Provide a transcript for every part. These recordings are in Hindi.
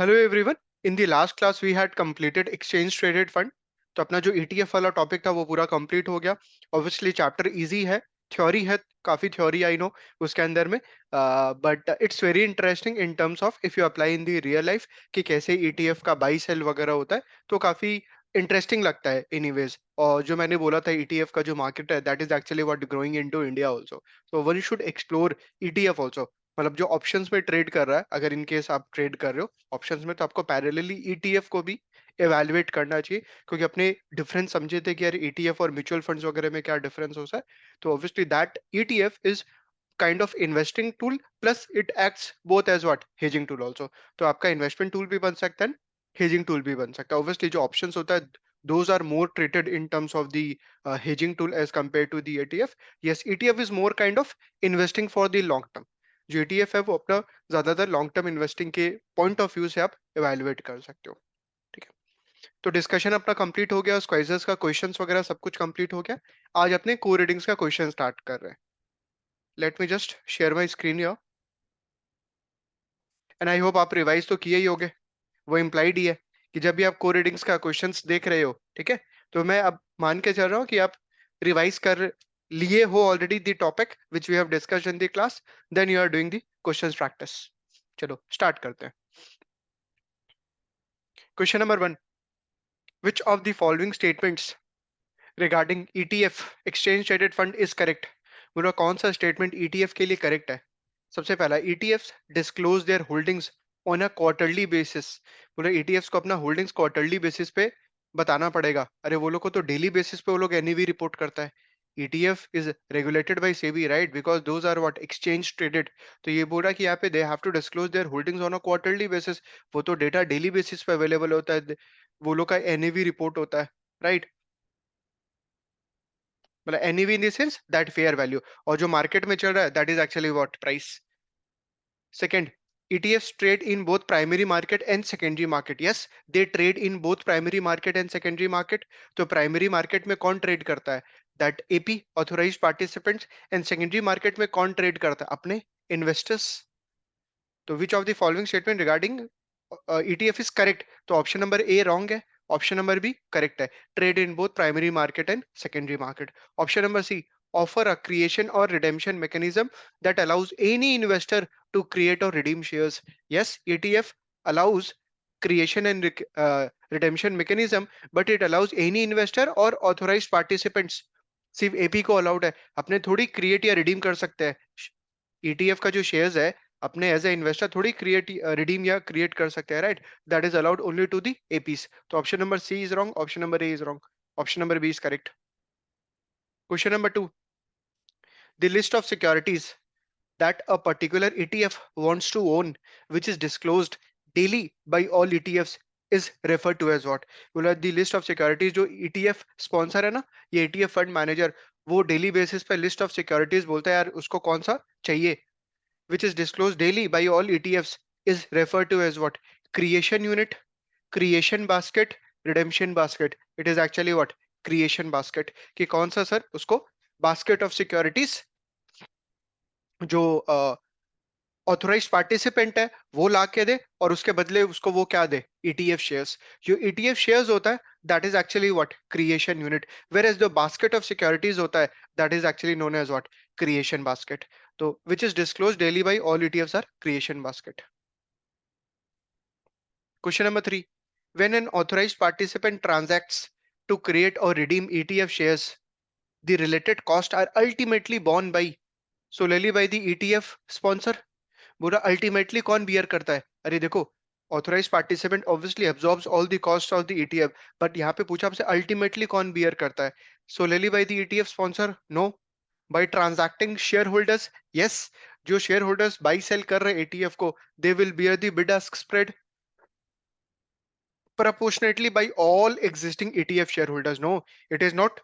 Hello everyone. In the last class we had completed exchange traded fund. तो अपना जो ईटीएफ वाला टॉपिक था वो पूरा कंप्लीट हो गया। ऑब्वियसली चैप्टर इजी है, थ्योरी है, काफी थ्योरी आई नो उसके अंदर में, but it's very interesting in terms of if you apply in the real life कि कैसे ईटीएफ का बाई सेल वगैरह होता है। तो काफी इंटरेस्टिंग लगता है एनीवेज। और जो मैंने बोला था ईटीएफ का जो मार्केट है that is actually what growing into India also. So one should explore ETF also. मतलब जो ऑप्शंस में ट्रेड कर रहा है, अगर इन केस आप ट्रेड कर रहे हो ऑप्शंस में, तो आपको पैरेलली ईटीएफ को भी एवेलुएट करना चाहिए। क्योंकि अपने डिफरेंस समझे थे कि यार ईटीएफ और म्यूचुअल फंड्स वगैरह में क्या डिफरेंस होता है। तो obviously that ETF is kind of investing tool, plus it acts both as what hedging tool also. तो आपका इन्वेस्टमेंट टूल भी बन सकता है, हेजिंग टूल भी बन सकता है। ऑब्वियसली जो ऑप्शंस होता है those are more treated in terms of the hedging tool as compare to the ETF. Yes, ETF is more kind of investing for the long term. जो ईटीएफ है वो अपना ज्यादातर लॉन्ग टर्म इन्वेस्टिंग के पॉइंट ऑफ व्यू से आप एवेलुएट कर सकते हो। ठीक है, तो डिस्कशन अपना कंप्लीट हो गया, क्विज़ेस का क्वेश्चंस वगैरह सब कुछ कंप्लीट हो गया। आज अपने को रीडिंग्स का क्वेश्चन स्टार्ट कर रहे हैं। Let me just share my screen here and I hope आप रिवाइज तो किए ही होगे। वो इम्प्लाइड ही है कि जब भी आप को रीडिंग्स का क्वेश्चंस देख रहे हो, ठीक है, तो मैं अब मान के चल रहा हूँ कि आप रिवाइज कर लिए हो already the topic which we have discussed in the class. Then you are doing the questions practice. चलो स्टार्ट करते हैं। Question number one, which of the following statements regarding ETF exchange traded fund is correct. बोलो कौन सा स्टेटमेंट ईटीएफ के लिए करेक्ट है। सबसे पहला, ETFs disclose their holdings on a quarterly basis. बोलो ईटीएफ्स को अपना होल्डिंग्स क्वार्टरली बेसिस पे बताना पड़ेगा। अरे वो लोग को तो डेली बेसिस पे वो लोग एनईवी रिपोर्ट करता है। ETF is regulated by SEBI, right, because those are what exchange traded. तो ये बोल रहा है कि यहाँ पे they have to disclose their holdings on a quarterly basis. वो तो डेटा डेली बेसिस पे अवेलेबल होता है, वो लोग का एनईवी रिपोर्ट होता है, राइट। मतलब NEV in the sense that fair value, और जो मार्केट में चल रहा है that is actually what price. Second, ETFs trade in both primary market and secondary market. Yes, they trade in both primary market and secondary market. तो primary market में कौन trade करता है? That AP authorized participants, and secondary market में कौन trade करता है? अपने investors। तो which of the following statement regarding ETF is correct? तो ऑप्शन नंबर ए रॉन्ग है, ऑप्शन नंबर बी करेक्ट है। Trade in both primary market and secondary market. Option number C, offer a creation or redemption mechanism that allows any investor to create or redeem shares. Yes, ETF allows creation and redemption mechanism, but it allows any investor or authorized participants। सिर्फ एपी को अलाउड है, अपने थोड़ी क्रिएट या रिडीम कर सकते हैं। ईटीएफ का जो शेयर्स है अपने एज ए इन्वेस्टर थोड़ी क्रिएट रिडीम या क्रिएट कर सकते हैं, right. That is allowed only to the APs. तो option number C is wrong, option number A is wrong, option number B is correct. Question number two, the list of securities that a particular ETF wants to own, which is disclosed daily by all ETFs, is referred to as what? बोला the list of securities, जो ETF स्पॉन्सर है ना, ये ETF फंड मैनेजर, वो डेली बेसिस पे लिस्ट ऑफ सिक्योरिटीज बोलता है यार उसको कौन सा चाहिए, which is disclosed daily by all ETFs, is referred to as what? Creation unit, creation basket, redemption basket. It is actually what? Creation basket। कि कौन सा सर उसको basket of securities जो ऑथोराइज पार्टिसिपेंट है वो ला के दे, और उसके बदले उसको वो क्या दे? ETF shares. जो ईटीएफ शेयर्स होता है that is actually what? Creation unit. Whereas जो बास्केट ऑफ सिक्योरिटीज होता है that is actually known as what? Creation basket. तो which is disclose daily by all ETFs are creation basket. Question number three, when an authorized participant transacts to create or redeem ETF shares, the related costs are ultimately borne by solely by the ETF sponsor। बुरा अल्टीमेटली कौन बियर करता है? अरे देखो, authorize participant obviously absorbs all the cost of the ETF, but यहाँ पे पूछा आपसे अल्टीमेटली कौन बियर करता है? Solely by the ETF sponsor? No. By transacting shareholders? Yes. जो शेयर होल्डर्स बाई सेल कर रहे हैं एटीएफ को, they will bear the bid ask spread proportionately by all existing ETF shareholders. No, it is not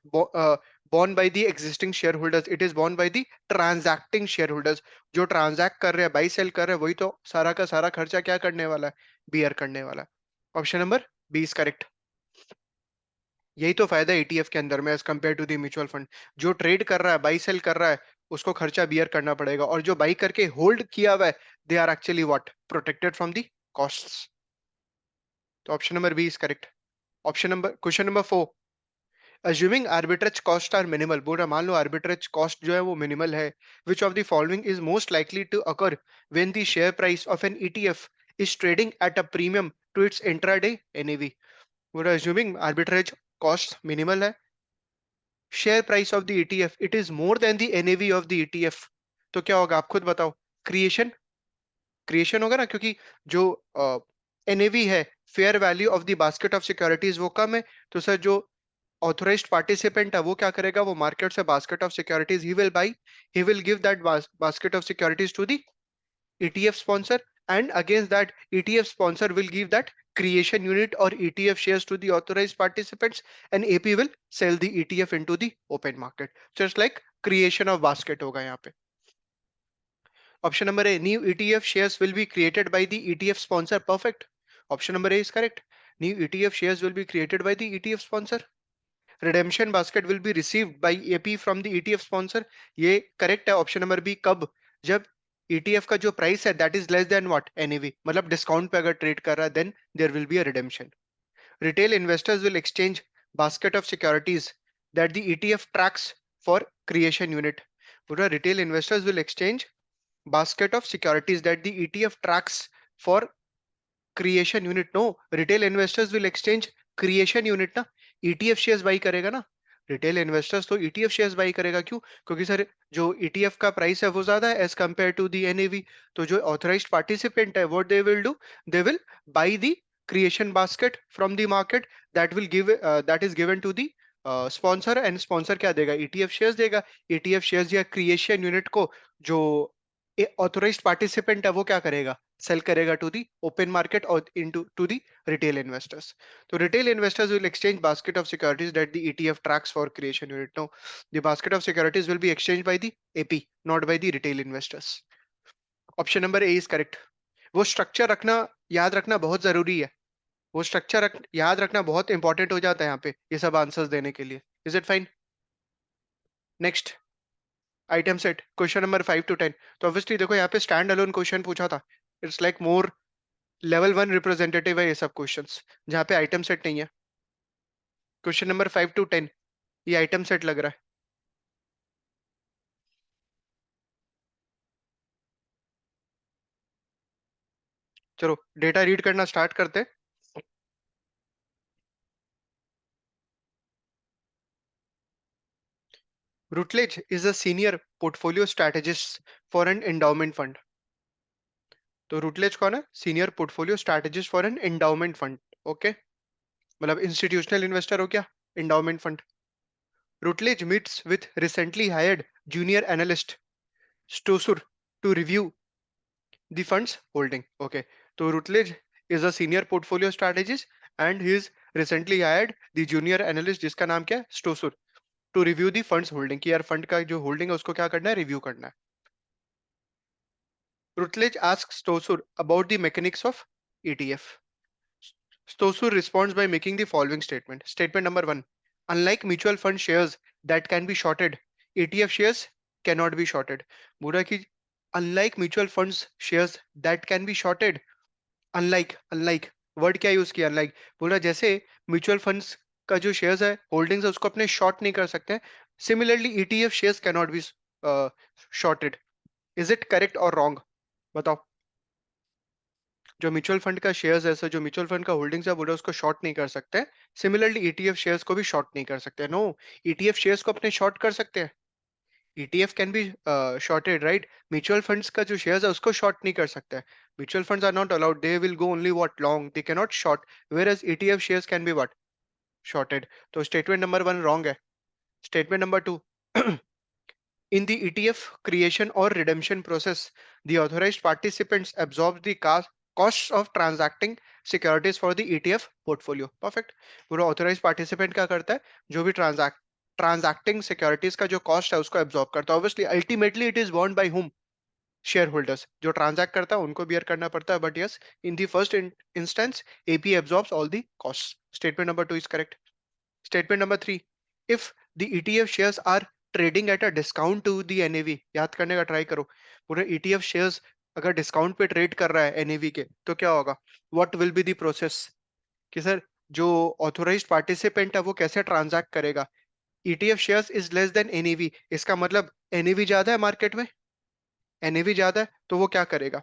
borne by the existing shareholders. It is borne by the transacting shareholders। जो ट्रांजैक्ट कर रहे हैं, बाई सेल कर रहे हैं, वही तो सारा का सारा खर्चा क्या करने वाला है? बियर करने वाला है। Option number B is correct. यही तो फायदा है ईटीएफ के अंदर में as compare to the mutual fund. जो ट्रेड कर रहा है, बाई सेल कर रहा है, उसको खर्चा बियर करना पड़ेगा, और जो बाई करके होल्ड किया हुआ है they are actually what? Protected from the costs. तो option number B is correct. Question number 4, assuming arbitrage costs are minimal, बोल रहा मान लो arbitrage cost जो है वो minimal है, which of the following is most likely to occur when the share price of an ETF is trading at a premium to its intraday NAV? बोल रहा assuming arbitrage cost minimal है, share price of the ETF it is more than the NAV of the ETF, तो क्या होगा आप खुद बताओ। क्रिएशन क्रिएशन होगा ना, क्योंकि जो NAV है, fair value of the basket of securities, वो कम है। तो सर जो ऑथोराइज्ड पार्टिसिपेंट है वो क्या करेगा, वो मार्केट से basket of securities he will buy, he will give that basket of securities to the ETF sponsor, and against that ETF sponsor will give that creation unit or ETF shares to the authorized participants, and AP will sell the ETF into the open market, just like creation of basket होगा यहाँ पे। Option number A, new ETF shares will be created by the ETF sponsor. Perfect. Option number A is correct. New ETF shares will be created by the ETF sponsor. Redemption basket will be received by AP from the ETF sponsor. ये correct है ऑप्शन नंबर बी। कब? जब ETF का जो प्राइस है that is less than what NAV, मतलब डिस्काउंट पे अगर ट्रेड कर रहा है then there will be a redemption. Retail investors will exchange basket of securities that the ETF tracks for creation unit. पूरा retail investors will exchange basket of securities that the ETF tracks for creation unit. No, retail investors will exchange creation unit ना, ETF shares बाई करेगा ना। रिटेल इन्वेस्टर्स तो ETF शेयर्स बाई करेगा, क्यों? क्योंकि सर जो ETF का प्राइस है वो ज्यादा है as compare to the NAV। तो जो ऑथराइज्ड पार्टिसिपेंट है what they will do, they will buy the creation basket from the market, that is given to the sponsor, and sponsor क्या देगा, ETF शेयर्स देगा। ETF शेयर्स या क्रिएशन यूनिट को जो ऑथोराइज्ड पार्टिसिपेंट है वो क्या करेगा, सेल करेगा टू दी ओपन मार्केट और into to the retail investors. तो retail investors will exchange basket of securities that the ETF tracks for creation unit. No, the basket of securities will be exchange by the AP, not by the retail investors. Option number A is correct. वो स्ट्रक्चर रखना, याद रखना बहुत जरूरी है। वो स्ट्रक्चर याद रखना बहुत इंपॉर्टेंट हो जाता है यहाँ पे ये सब आंसर्स देने के लिए। Is it fine? Next item set, question number 5 to 10। तो ऑब्वियसली देखो यहाँ पे स्टैंड अलोन क्वेश्चन पूछा था, it's like more level 1 representative है ये सब क्वेश्चंस, जहाँ पे आइटम सेट नहीं है। क्वेश्चन नंबर 5 to 10 ये आइटम सेट लग रहा है। चलो डेटा रीड करना स्टार्ट करते हैं। Routledge is a senior portfolio strategist for an endowment fund. तो रूटलेज कौन है? Senior portfolio strategist for an endowment fund. Okay, मतलब इंस्टीट्यूशनल इन्वेस्टर हो क्या, endowment fund. Routledge meets with recently hired junior analyst Stossur to review the funds holding. Okay, तो Routledge is a senior portfolio strategist and he is recently hired the junior analyst जिसका नाम क्या है, Stossur, to review the funds holding, कि यार फंड का जो होल्डिंग है उसको क्या करना है, रिव्यू करना है। Rutledge asks Stosur about the mechanics of ETF. Stosur responds by making the following statement. Statement number 1. Unlike mutual fund shares that can be shorted, ETF shares cannot be shorted. बोला कि unlike mutual funds shares that can be shorted, unlike word क्या यूज किया, unlike। बोला जैसे म्यूचुअल फंड्स का जो शेयर्स है, होल्डिंग्स है, उसको अपने शॉर्ट नहीं कर सकते, similarly ETF shares cannot be shorted. Is it correct और रॉन्ग, बताओ। जो म्यूचुअल फंड का शेयर्स है, सर जो म्यूचुअल फंड का होल्डिंग्स है बोले उसको शॉर्ट नहीं कर सकते, सिमिलरली ETF शेयर्स को भी शॉर्ट नहीं कर सकते। नो, ETF शेयर्स को अपने शॉर्ट कर सकते हैं, ETF can be shorted, right. Mutual funds का जो शेयर्स है उसको शॉर्ट नहीं कर सकते। Mutual funds are not allowed, they will go only what long, they can not short, whereas ETF shares can be what shorted. तो स्टेटमेंट नंबर 1 रॉन्ग है। Statement number 2, in the ETF creation or redemption process, the authorized participants absorb the costs of transacting securities for the ETF portfolio. Perfect. पूरा authorized participant क्या करता है, जो भी transacting securities का जो cost है उसको absorb करता है। Obviously, ultimately it is borne by whom? Shareholders. जो transact करता है उनको bear करना पड़ता है, but yes, in the first instance, AP absorbs all the costs. Statement number 2 is correct. Statement number 3, if the ETF shares are trading at a discount to the NAV, याद करने का ट्राई करो। पूरे ETF shares अगर डिस्काउंट पे ट्रेड कर रहा है NAV के, तो क्या होगा, what will be the process? कि सर जो ऑथोराइज्ड पार्टिसिपेंट है वो कैसे ट्रांजैक्ट करेगा। ETF shares is less than NAV, इसका मतलब एनएवी ज्यादा है मार्केट में, एनएवी ज्यादा है तो वो क्या करेगा,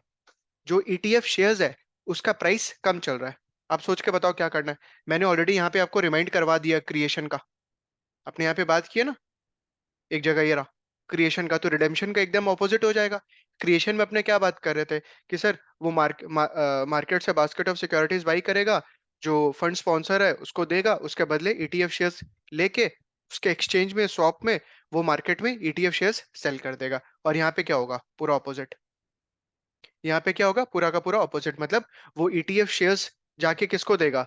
जो ईटीएफ शेयर्स है उसका प्राइस कम चल रहा है। आप सोच के बताओ क्या करना है। मैंने ऑलरेडी यहाँ पे आपको रिमाइंड करवा दिया क्रिएशन का, अपने यहाँ पे बात की है ना एक जगह, ये रहा क्रिएशन का, तो रिडेम्पशन का एकदम ऑपोजिट हो जाएगा। क्रिएशन में अपने क्या बात कर रहे थे कि सर वो मार्केट से बास्केट ऑफ सिक्योरिटीज बाई करेगा, जो फंड स्पॉन्सर है उसको देगा, उसके बदले ईटीएफ शेयर्स लेके उसके एक्सचेंज में स्वैप में वो मार्केट में ईटीएफ शेयर्स सेल कर देगा। और यहाँ पे क्या होगा, पूरा ऑपोजिट। यहाँ पे क्या होगा, पूरा का पूरा ऑपोजिट, मतलब वो ईटीएफ शेयर्स जाके किसको देगा,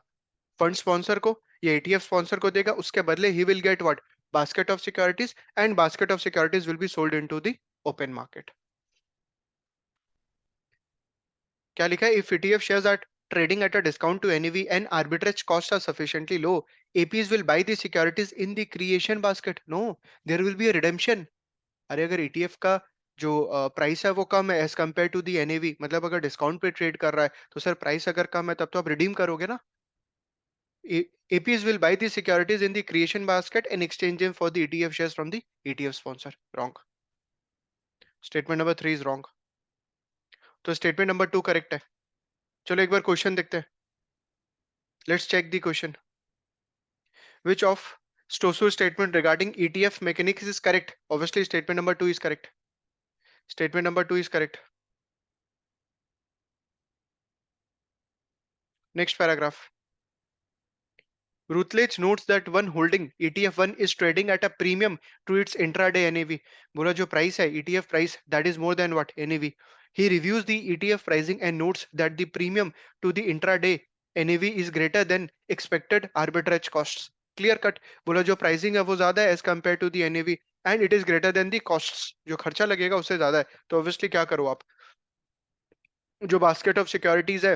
फंड स्पॉन्सर को या ईटीएफ स्पॉन्सर को देगा, उसके बदले he will get what, basket of securities, and basket of securities will be sold into the open market. क्या लिखा है, if ETF shares are trading at a discount to NAV and arbitrage costs are sufficiently low, APs will buy the securities in the creation basket. No, there will be a redemption. अरे अगर ईटीएफ का जो प्राइस है वो कम है as compare to the NAV, मतलब अगर डिस्काउंट पे ट्रेड कर रहा है तो सर प्राइस अगर कम है तब तो आप रिडीम करोगे ना। APs will buy the securities in the creation basket and exchange them for the ETF shares from the ETF sponsor. Wrong. Statement number 3 is wrong. तो स्टेटमेंट नंबर 2 करेक्ट है। चलो एक बार क्वेश्चन देखते हैं। Let's check the question. Which of Stosu's statement regarding ETF mechanics is correct? Obviously, statement number 2 is correct. Statement number 2 is correct. Next paragraph. Rutledge notes that one holding ETF1 is trading at a premium to its intraday NAV. बोला जो price है ETF price that is more than what, NAV. He reviews the ETF pricing and notes that the premium to the intraday NAV is greater than expected arbitrage costs. Clear cut. बोला जो pricing है वो ज्यादा है as compared to the NAV and it is greater than the costs. जो खर्चा लगेगा उससे ज्यादा है, तो obviously क्या करो आप, जो basket of securities है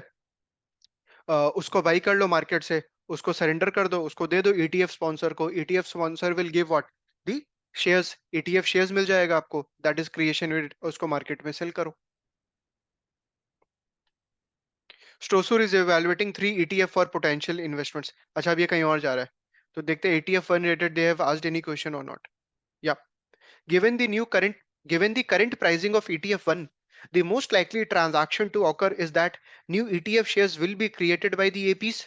उसको बाई कर लो मार्केट से, उसको सरेंडर कर दो, उसको दे दो ईटीएफ स्पॉन्सर को। ETF sponsor will give what, the shares, ETF shares मिल जाएगा आपको, दैट इज क्रिएशन यूनिट, उसको मार्केट में सेल करो। Stossur is evaluating 3 ETF for potential investments. अच्छा अब ये कहीं और जा रहा है, तो देखते हैं ETF one related they have asked any question or not. Yeah, given the new current given the current pricing of ETF1, the most likely transaction to occur is that new ETF shares will be created by the APs.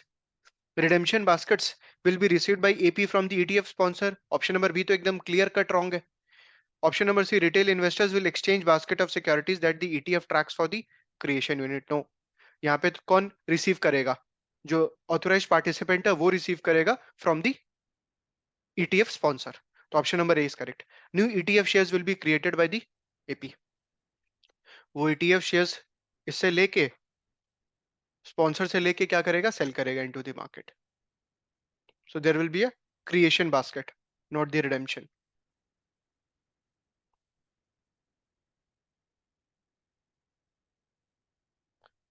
Redemption baskets will be received by AP from the ETF sponsor. Option number B तो एकदम clear cut wrong है। Option number C, retail investors will exchange basket of securities that the ETF tracks for the creation unit. No, यहाँ पे तो कौन रिसीव करेगा, जो ऑथोराइज्ड पार्टिसिपेंट है वो रिसीव करेगा फ्रॉम द ETF स्पॉन्सर। तो option number A is correct. New ETF shares will be created by the AP। वो ETF शेयर्स इससे लेके, स्पॉन्सर से लेके क्या करेगा, सेल करेगा into the market. So there will be a creation basket, not the redemption.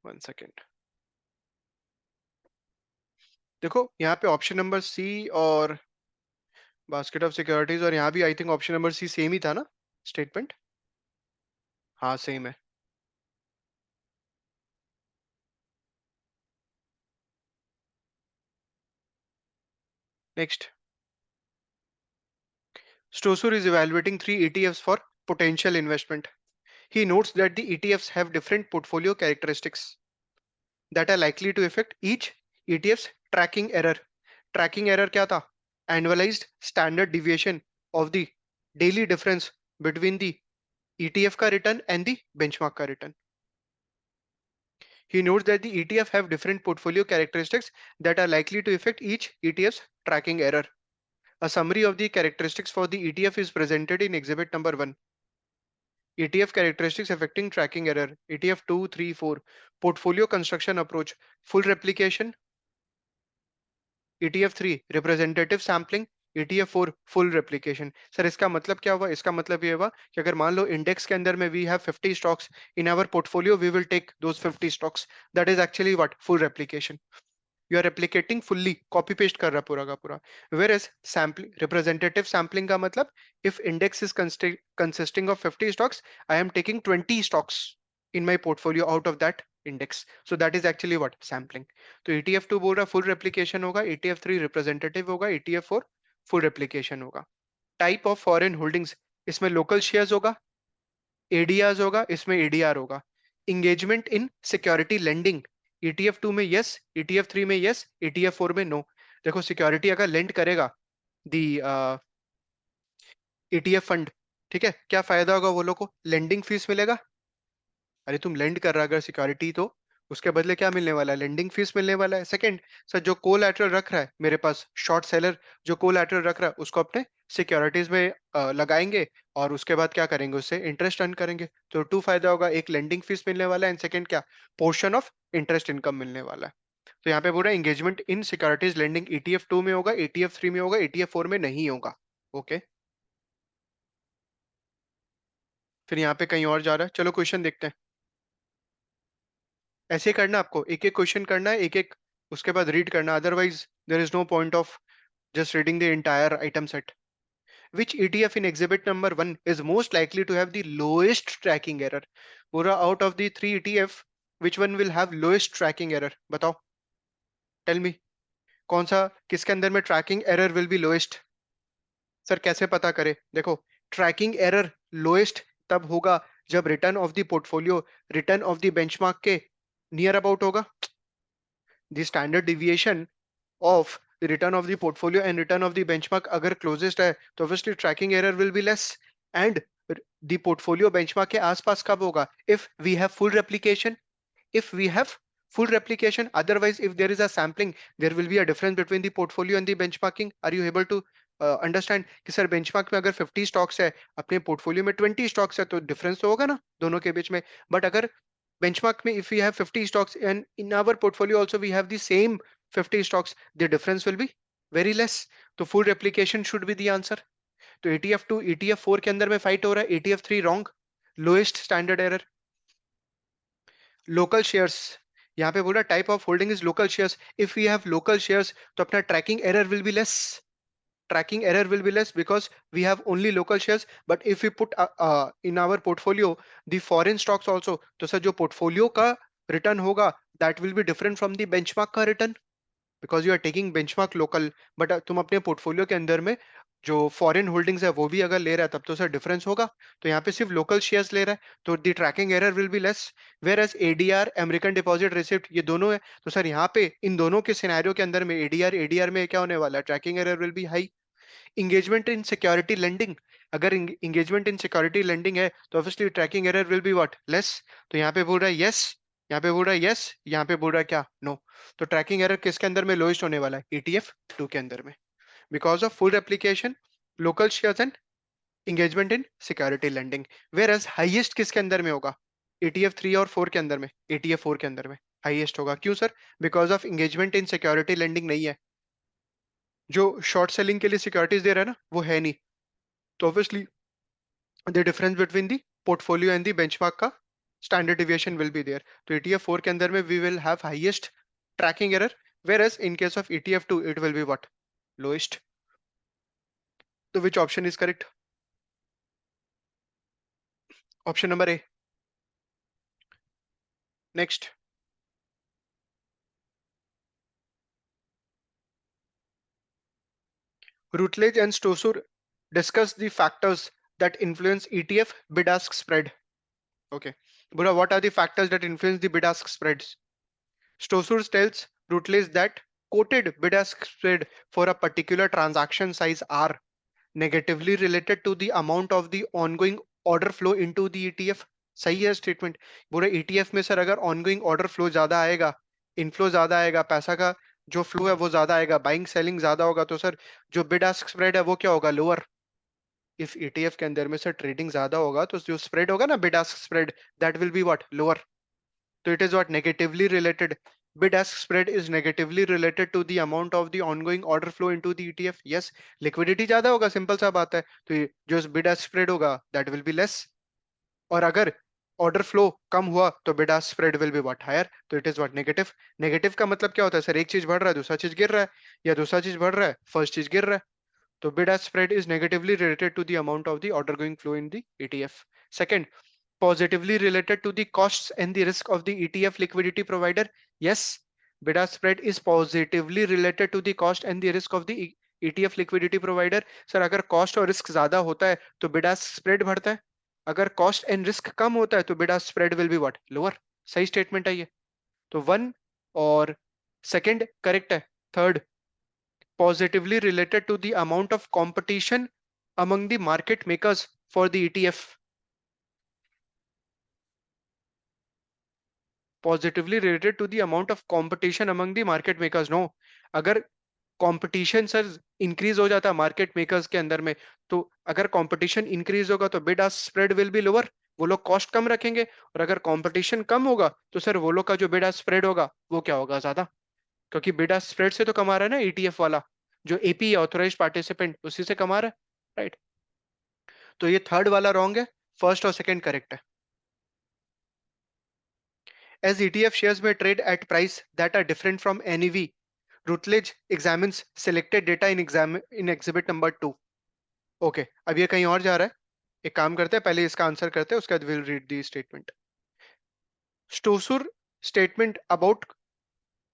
One second. देखो यहाँ पे ऑप्शन नंबर सी और बास्केट ऑफ सिक्योरिटीज, और यहाँ भी I think option number C same ही था ना स्टेटमेंट। हाँ सेम है। Next, Stossur is evaluating 3 ETFs for potential investment. He notes that the ETFs have different portfolio characteristics that are likely to affect each ETF's tracking error. Tracking error क्या था? Annualized standard deviation of the daily difference between the ETF का return and the benchmark का return. He notes that the ETF have different portfolio characteristics that are likely to affect each ETF's tracking error. A summary of the characteristics for the ETF is presented in exhibit number 1. ETF characteristics affecting tracking error. ETF 2, 3, 4. Portfolio construction approach. Full replication. ETF 3 representative sampling. ETF 4 full replication. Sir इसका मतलब क्या हुआ, इसका मतलब ये हुआ कि अगर मान लो इंडेक्स के अंदर में we have 50 stocks in our portfolio, we will take those 50 stocks. That is actually what, full replication. You are replicating fully, copy paste कर रहा पूरा का पूरा. Whereas sampling, representative sampling का मतलब, if index is consisting of 50 stocks, I am taking 20 stocks in my portfolio out of that index. So that is actually what sampling. तो ETF2 बोल रहा फुल रेप्लिकेशन होगा, ETF3 रिप्रेजेंटेटिव होगा, ETF4 फुल रेप्लिकेशन होगा. टाइप ऑफ फॉरेन होल्डिंग्स, इसमें लोकल शेयर्स होगा, एडीआर होगा, इसमें एडीआर होगा. इंगेजमेंट इन सिक्योरिटी लेंडिंग, ETF2 में यस, ETF3 में यस, ETF4 में नो. देखो सिक्योरिटी अगर लेंड करेगा दी ETF फंड, ठीक है, क्या फायदा होगा वो लोग को? लेंडिंग फीस मिलेगा. अरे तुम लेंड कर रहा है अगर सिक्योरिटी, तो उसके बदले क्या मिलने वाला है? लेंडिंग फीस मिलने वाला है. सेकंड, सर जो कोलैटरल रख रहा है मेरे पास, शॉर्ट सेलर जो कोलैटरल रख रहा है उसको अपने सिक्योरिटीज में लगाएंगे, और उसके बाद क्या करेंगे? उससे इंटरेस्ट अर्न करेंगे. तो टू फायदा होगा, एक लेंडिंग फीस मिलने वाला है, एंड सेकंड क्या? पोर्शन ऑफ इंटरेस्ट इनकम मिलने वाला है. तो यहाँ पे पूरा engagement in securities lending ETF2 में होगा, ETF3 में होगा, ETF4 में नहीं होगा. ओके. फिर यहाँ पे कहीं और जा रहा है. चलो क्वेश्चन देखते हैं. ऐसे ही करना आपको, एक एक क्वेश्चन करना है, एक एक उसके बाद रीड करना, otherwise there is no point of just reading the entire item set. Which ETF in exhibit number 1 is most likely to have the lowest tracking error? पूरा out of the three ETF, which one will have lowest tracking error? बताओ, tell me. कौन सा, किसके अंदर में tracking error will be lowest? Sir कैसे पता करें? देखो, ट्रैकिंग एरर लोएस्ट तब होगा जब return of the portfolio return of the benchmark के नियर अबाउट होगा. The standard deviation of the return of the portfolio and return of the benchmark अगर closest है तो obviously tracking error will be less. And the portfolio benchmark के आसपास कब होगा? If we have full replication, if we have full replication. Otherwise, if there is a sampling, there will be a difference between the portfolio and the benchmarking. Are you able to understand कि सर बेंचमार्क में अगर 50 स्टॉक्स है, अपने पोर्टफोलियो में 20 स्टॉक्स है, तो डिफरेंस तो होगा ना दोनों के बीच में. बट अगर benchmark में if we have 50 stocks and in our portfolio also we have the same 50 stocks, the difference will be very less. तो full replication should be the answer. तो ETF2 ETF4 के अंदर में फाइट हो रहा है, ETF3 wrong, lowest standard error. Local shares, यहाँ पे बोला type of holding is local shares. If we have local shares तो अपना tracking error will be less. Tracking error will be less because we have only local shares. But if we put in our portfolio the foreign stocks also, तो सर जो portfolio का return होगा that will be different from the benchmark का return, because you are taking benchmark local. but तुम अपने portfolio के अंदर में जो फॉरेन होल्डिंग्स है वो भी अगर ले रहा है तब तो सर डिफरेंस होगा. तो यहाँ पे सिर्फ लोकल शेयर्स ले रहा है तो the tracking error will be less. Whereas ADR American deposit receipt ये दोनों है, तो सर यहाँ पे इन दोनों के सिनेरियो के अंदर में एडीआर में क्या होने वाला है? Trekking error will B high. engagement in security lending, अगर engagement in security lending है तो obviously tracking error will be what? less. तो यहाँ पे बोल रहा है yes, यहाँ पे बोल रहा है yes, यहाँ पे बोल रहा है क्या? no. तो ट्रैकिंग एरर किसके अंदर में लोएस्ट होने वाला है? ETF2 के अंदर में, because of full replication, local shares and engagement in security lending. whereas highest किसके अंदर में होगा? ETF3 और 4 के अंदर में, ETF4 के अंदर में हाईएस्ट होगा. क्यों sir? Because of engagement in security lending नहीं है. जो शॉर्ट सेलिंग के लिए सिक्योरिटीज दे रहा है ना वो है नहीं. तो obviously the difference between the portfolio and the benchmark का standard deviation will be there. तो ETF4 के अंदर में we will have highest tracking error, whereas in case of ETF2 it will be what? lowest. तो which option is correct? Option number A. Next. Routledge and Stosur discuss the factors that influence ETF bid-ask spread. Okay. Buddha, what are the factors that influence the bid-ask spreads? Stosur tells Routledge that quoted bid-ask spread for a particular transaction size are negatively related to the amount of the ongoing order flow into the ETF. सही है स्टेटमेंट. पूरे ETF में सर अगर ongoing order flow ज्यादा आएगा, इनफ्लो ज्यादा आएगा, पैसा का जो फ्लो है वो ज्यादा आएगा, बाइंग सेलिंग ज्यादा होगा, तो सर जो बिड आस्क स्प्रेड है वो क्या होगा? लोअर. इफ ETF के अंदर में सर ट्रेडिंग ज्यादा होगा तो जो स्प्रेड होगा ना, bid ask spread, that will be what? Lower. तो it is what? Negatively related. Bid ask spread is negatively related to the amount of the ongoing order flow into the ETF. Yes, liquidity ज्यादा होगा, सिंपल सा बात है. तो जो bid ask spread होगा that will be less. और अगर ऑर्डर फ्लो कम हुआ तो bid ask spread will be what? higher. तो it is what? Negative. Negative का मतलब क्या होता है सर? एक चीज बढ़ रहा है दूसरा चीज गिर रहा है, या दूसरा चीज बढ़ रहा है फर्स्ट चीज गिर रहा है. तो bid ask spread is negatively related to the amount of the order going flow in the ETF. Second, positively related to the costs and the risk of the ETF liquidity provider? Yes, bid ask spread is positively related to the cost and the risk of the ETF liquidity provider. Sir अगर कॉस्ट और रिस्क ज्यादा होता है तो बिड आस्क स्प्रेड बढ़ता है, अगर कॉस्ट एंड रिस्क कम होता है तो bid ask spread will be what, lower. सही स्टेटमेंट है ये। तो वन और सेकंड करेक्ट है। Third, positively related to the amount of competition among the market makers for the ETF. Positively related to the amount of competition among the market makers. No, अगर कंपटीशन सर इंक्रीज हो जाता है मार्केट मेकर्स के अंदर में, तो अगर कंपटीशन इंक्रीज होगा तो bid ask spread will be lower, वो लोग कॉस्ट कम रखेंगे। और अगर कंपटीशन कम होगा तो सर वो लोग का जो बिड आस्क स्प्रेड होगा वो क्या होगा, ज्यादा। क्योंकि बिड आस्क स्प्रेड से तो कमा रहा है ना ईटीएफ वाला, जो एपी है ऑथोराइज्ड पार्टिसिपेंट, उसी से कमा रहा है, राइट। तो ये थर्ड वाला रॉन्ग है, फर्स्ट और सेकंड करेक्ट है। As ETF shares may trade at price that are different from NAV, Routledge examines selected data in exhibit number 2. Okay, अब ये कहीं और जा रहा है। एक काम करते हैं, पहले इसका आंसर करते हैं, उसके बाद will read the statement. Stosur statement about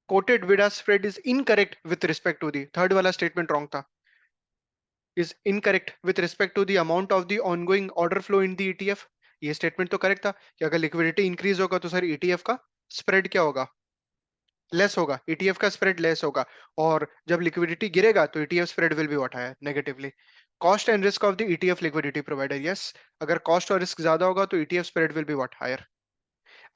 quoted bid ask spread is incorrect with respect to the third वाला स्टेटमेंट रॉन्ग था, is incorrect with respect to the amount of the ongoing order flow in the ETF। ये स्टेटमेंट तो करेक्ट था कि अगर लिक्विडिटी इंक्रीज होगा तो सर ETF का स्प्रेड क्या होगा, लेस होगा, ETF का स्प्रेड लेस होगा। और जब लिक्विडिटी गिरेगा तो ETF spread will be what, higher, negatively. Cost and risk of the ETF liquidity provider, yes, अगर कॉस्ट और रिस्क ज्यादा होगा तो ETF spread will be what, higher.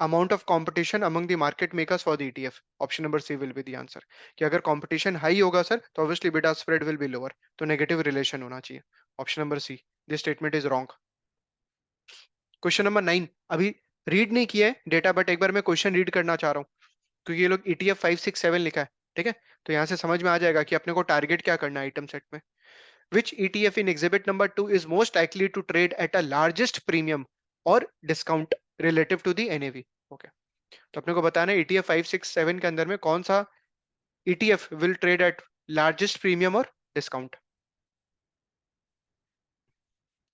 Amount of competition among the market makers for the ETF, option number C will be the answer. कि अगर कंपटीशन हाई होगा सर तो obviously bid ask spread will be lower, तो नेगेटिव रिलेशन होना चाहिए। Option number C, this statement is wrong. Question number 9 अभी रीड नहीं किया है डेटा, बट एक बार मैं क्वेश्चन रीड करना चाह रहा हूँ, क्योंकि ये लोग ETF 567 लिखा है, ठीक है। तो यहाँ से समझ में आ जाएगा कि अपने को टारगेट क्या करना है आइटम सेट में। Which ETF in exhibit number 2 is most likely to trade at a largest premium और discount relative to the NAV। Okay, तो अपने को बताना है ETF 567 के अंदर में कौन सा ETF will trade at largest premium और discount.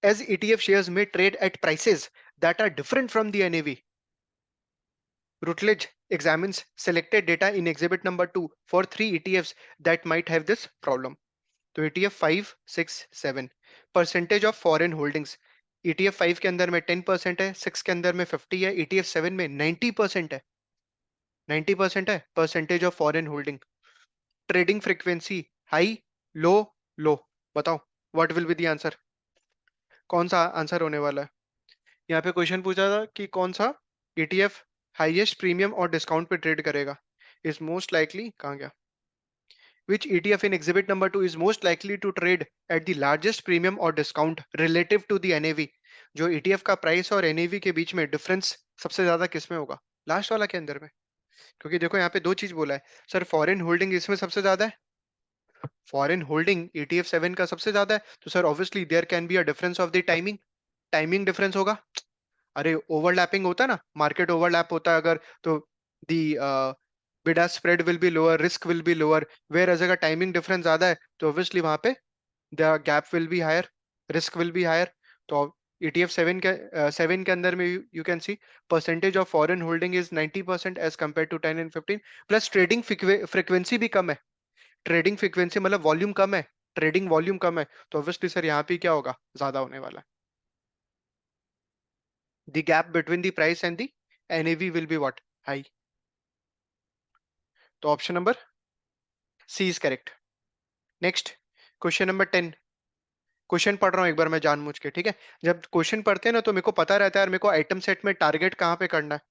As ETF shares may trade at prices that are different from the NAV, Routledge examines selected data in exhibit number 2 for 3 ETFs that might have this problem. तो ETF 5, 6, 7 percentage of foreign holdings, ETF 5 के अंदर में 10% है, 6 के अंदर में 50 है, ETF 7 में 90% है, 90% है percentage of foreign holding. Trading frequency high, low, low, बताओ what will be the answer, कौन सा आंसर होने वाला है। यहाँ पे क्वेश्चन पूछा था कि कौन सा ETF हाईएस्ट प्रीमियम और डिस्काउंट पे ट्रेड करेगा, इज मोस्ट लाइकली कहाँ गया, which ETF in exhibit number 2 is most likely to trade at the largest premium or discount relative to the NAV। जो ETF का प्राइस और NAV के बीच में डिफरेंस सबसे ज्यादा किस में होगा, लास्ट वाला के अंदर में। क्योंकि देखो यहाँ पे दो चीज बोला है सर, फॉरेन होल्डिंग इसमें सबसे ज्यादा है, फॉरेन होल्डिंग ETF 7 का सबसे ज्यादा है, तो sir obviously there can be a difference of the timing, timing difference होगा। अरे ओवरलैपिंग होता है ना, मार्केट ओवरलैप होता है अगर, तो the bid ask spread will be lower, risk will be lower, whereas अगर टाइमिंग डिफरेंस ज्यादा है तो ऑब्वियसली वहां पे the gap will be higher, risk will be higher. तो ETF 7 के अंदर में you can see percentage of foreign holding is 90% as compare to 10 and 15, plus trading frequency भी कम है, ट्रेडिंग फ्रिक्वेंसी मतलब वॉल्यूम कम है, ट्रेडिंग वॉल्यूम कम है, तो ऑब्वियसली सर यहाँ पे क्या होगा, ज्यादा होने वाला है। The gap between the price and the NAV will be what? High. तो option number C is correct. Next, question number 10। Question पढ़ रहा हूं एक बार मैं जानबूझ के, ठीक है। जब क्वेश्चन पढ़ते हैं ना तो मेरे को पता रहता है और मेरे को आइटम सेट में टारगेट कहाँ पे करना है।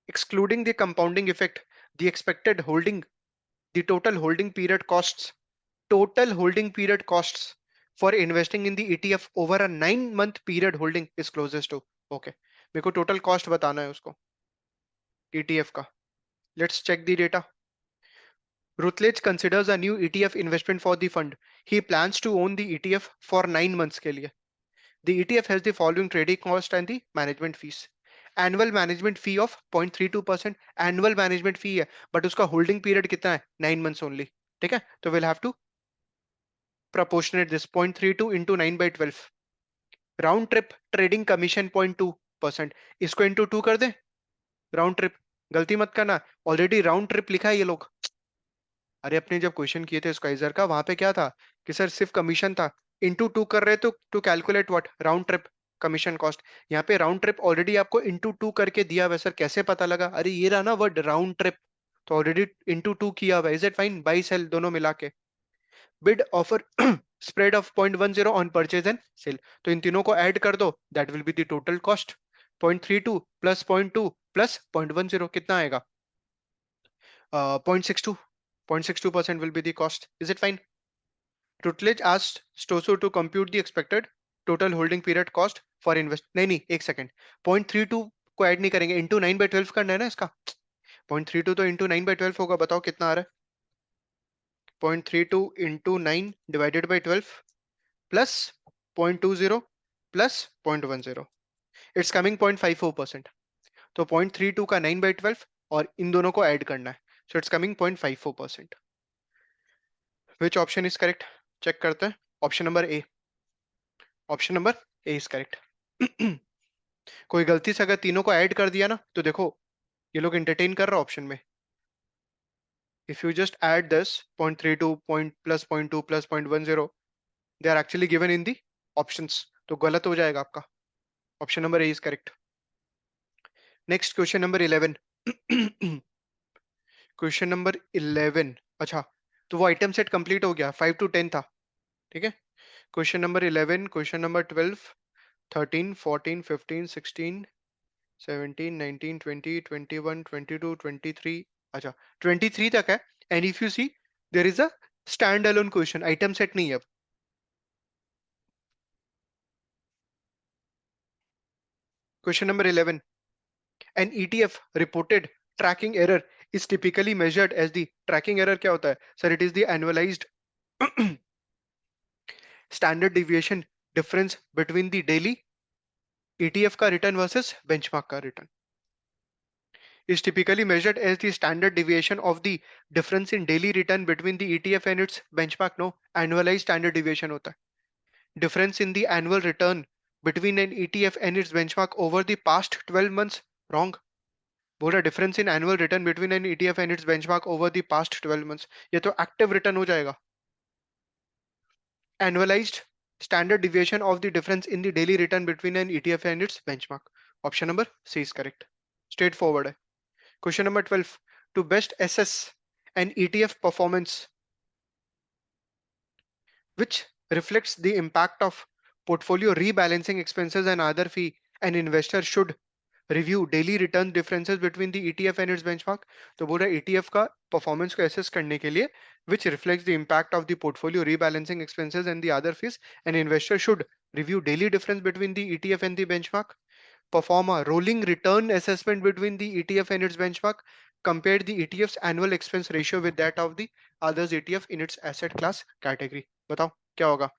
Excluding the compounding effect, the expected holding, the total holding period costs, total holding period costs for investing in the ETF over a 9 month period holding is closest to, okay, मेरे को टोटल कॉस्ट बताना है उसको ETF का। Let's check the data. Rutledge considers a new ETF investment for the fund. He plans to own the ETF for 9 months के लिए. The ETF has the following trading cost and the management fees. Annual management fee of 0.32%. Annual management fee है, but उसका holding period कितना है, 9 months only. ठीक है, तो we'll have to proportionate this 0.32 into 9 by 12. Round trip trading commission 0.2%, इसको इंटू 2 कर दे। राउंड ट्रिप, गलती मत करना, ऑलरेडी राउंड ट्रिप लिखा है ये लोग। अरे अपने जब क्वेश्चन किए थे स्क्वाइजर का, वहां पे क्या था कि सर सिर्फ कमीशन था, इंटू 2 कर रहे तो to calculate what, round trip commission cost. यहाँ पे राउंड ट्रिप ऑलरेडी आपको इंटू 2 करके दिया हुआ है। सर कैसे पता लगा? अरे ये रहा ना वर्ड राउंड ट्रिप, तो ऑलरेडी इंटू 2 किया हुआ है। Is it fine? Buy sell दोनों मिला के। Bid offer spread of 0.10 on purchase and sale, तो इन तीनों को ऐड कर दो, that will be the total cost. 0.32 plus 0.2 plus 0.10 कितना आएगा? 0.62, 0.62% will be the cost. Is it fine? Routledge asked Stoso to compute the expected total holding period cost for invest, नहीं नहीं एक सेकंड, 0.32 को ऐड नहीं करेंगे, इंटू 9/12 करना है ना इसका। 0.32 तो इंटू 9/12 होगा, बताओ कितना आ रहा है? 0.32 into 9 divided by 12 plus 0.20 plus 0.10, it's coming 0.54%। तो 0.32 का 9/12 और इन दोनों को ऐड करना है, so it's coming 0.54%। Which option is correct? Check करते हैं। Option number A, option number A is correct. कोई गलती से अगर तीनों को ऐड कर दिया ना, तो देखो ये लोग एंटरटेन कर रहे ऑप्शन में। If you just add this 0.32 point plus 0.2 plus 0.10, they are actually given in the options, तो गलत हो जाएगा आपका। Option number A is correct. Next question number 11। Question number 11, अच्छा तो वो आइटम सेट कंप्लीट हो गया, 5 to 10 था, ठीक है। क्वेश्चन नंबर 11, क्वेश्चन नंबर 12, 13, 14, 15, 16, 17, 19, 20, 21, 22, 23, अच्छा 23 तक है। And if you see there is a stand alone question, item set नहीं है अब। Question number 11, an ETF reported tracking error is typically measured as the, tracking error क्या होता है sir? It is the annualized standard deviation difference between the daily ETF का रिटर्न वर्सेस बेंचमार्क का return, is typically measured as the standard deviation of the difference in daily return between the ETF and its benchmark. No, annualized standard deviation होता है। Difference in the annual return between an ETF and its benchmark over the past 12 months. Wrong. बोला difference in annual return between an ETF and its benchmark over the past 12 months. ये तो active return हो जाएगा। Annualized standard deviation of the difference in the daily return between an ETF and its benchmark. Option number C is correct. Straightforward है। Question number 12. To best assess an ETF performance which reflects the impact of portfolio rebalancing expenses and other fee, an investor should review daily return differences between the ETF and its benchmark. तो बोल रहा है ETF का performance को assess करने के लिए which reflects the impact of the portfolio rebalancing expenses and the other fees, an investor should review daily difference between the ETF and the benchmark, perform a rolling return assessment between the ETF and its benchmark, compare the ETF's annual expense ratio with that of the others ETF in its asset class category. बताओ क्या होगा?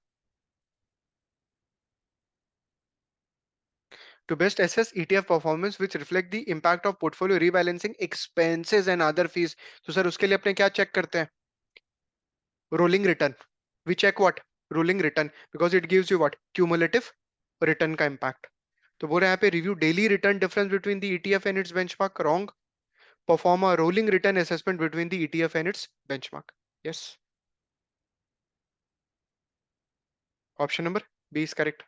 To best assess ETF performance which reflect the impact of portfolio rebalancing expenses and other fees, तो सर उसके लिए अपने क्या चेक करते हैं? Rolling return. We check what? Rolling return because it gives you what? Cumulative return का impact. तो बोल रहे हैं यहाँ पे review daily return difference between the ETF and its benchmark. Wrong. Perform a rolling return assessment between the ETF and its benchmark. Yes. Option number B is correct.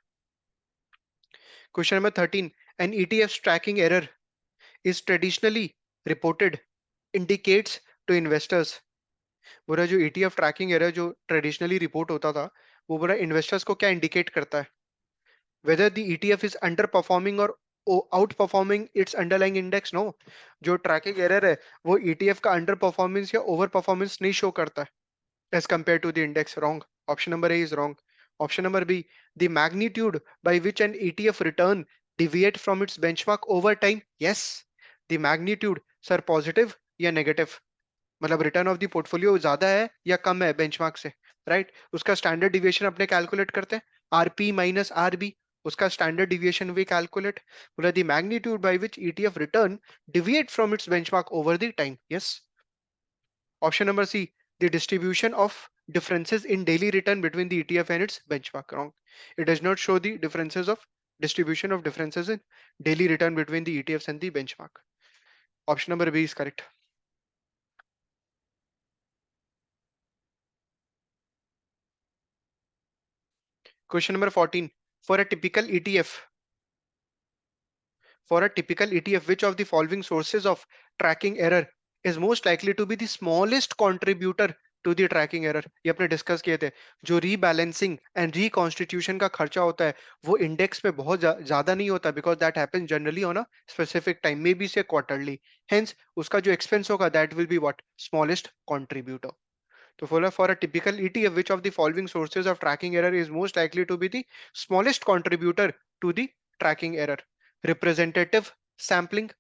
Question number 13. An ETF's tracking error is traditionally reported indicates to investors. बोला जो ETF ट्रैकिंग एरर जो ट्रेडिशनली रिपोर्ट होता था, वो बोला इन्वेस्टर्स को क्या इंडिकेट करता है? Whether the ETF is underperforming or outperforming its underlying index. No, जो ट्रैकिंग एरर है वो ETF का अंडर परफॉर्मेंस या ओवर परफॉर्मेंस नहीं शो करता है as compared to the index. Wrong. Option number A is wrong. Option number B, the magnitude by which an ETF return deviate from its benchmark over time. Yes, the magnitude, sir, positive या negative, मतलब रिटर्न ऑफ द पोर्टफोलियो ज्यादा है या कम है बेंचमार्क से, राइट उसका स्टैंडर्ड डिविएशन अपने कैलकुलेट करते हैं, आरपी माइनस आरबी, उसका स्टैंडर्ड डिविएशन वी कैलकुलेट। बोला the magnitude by which ETF return deviate from its benchmark over the time. Yes. Option number C, the distribution of differences in daily return between the ETF and its benchmark. Wrong. It does not show the differences of distribution of differences in daily return between the ETFs and the benchmark. Option number B is correct. Question number 14. For a typical ETF, which of the following sources of tracking error is most likely to be the smallest contributor to the tracking error? ये अपने डिस्कस किए थे. जो रीबैलेंसिंग एंड रिकॉन्स्टिट्यूशन का खर्चा होता है वो इंडेक्स पे बहुत ज्यादा नहीं होता, because that happens generally on a specific time, may be से क्वार्टरली. हेंस उसका जो एक्सपेंस होगा that will be what, smallest contributor. तो बोला for a typical ETF, which of the following sources of tracking error is most likely to be the smallest contributor to the tracking error? Representative sampling,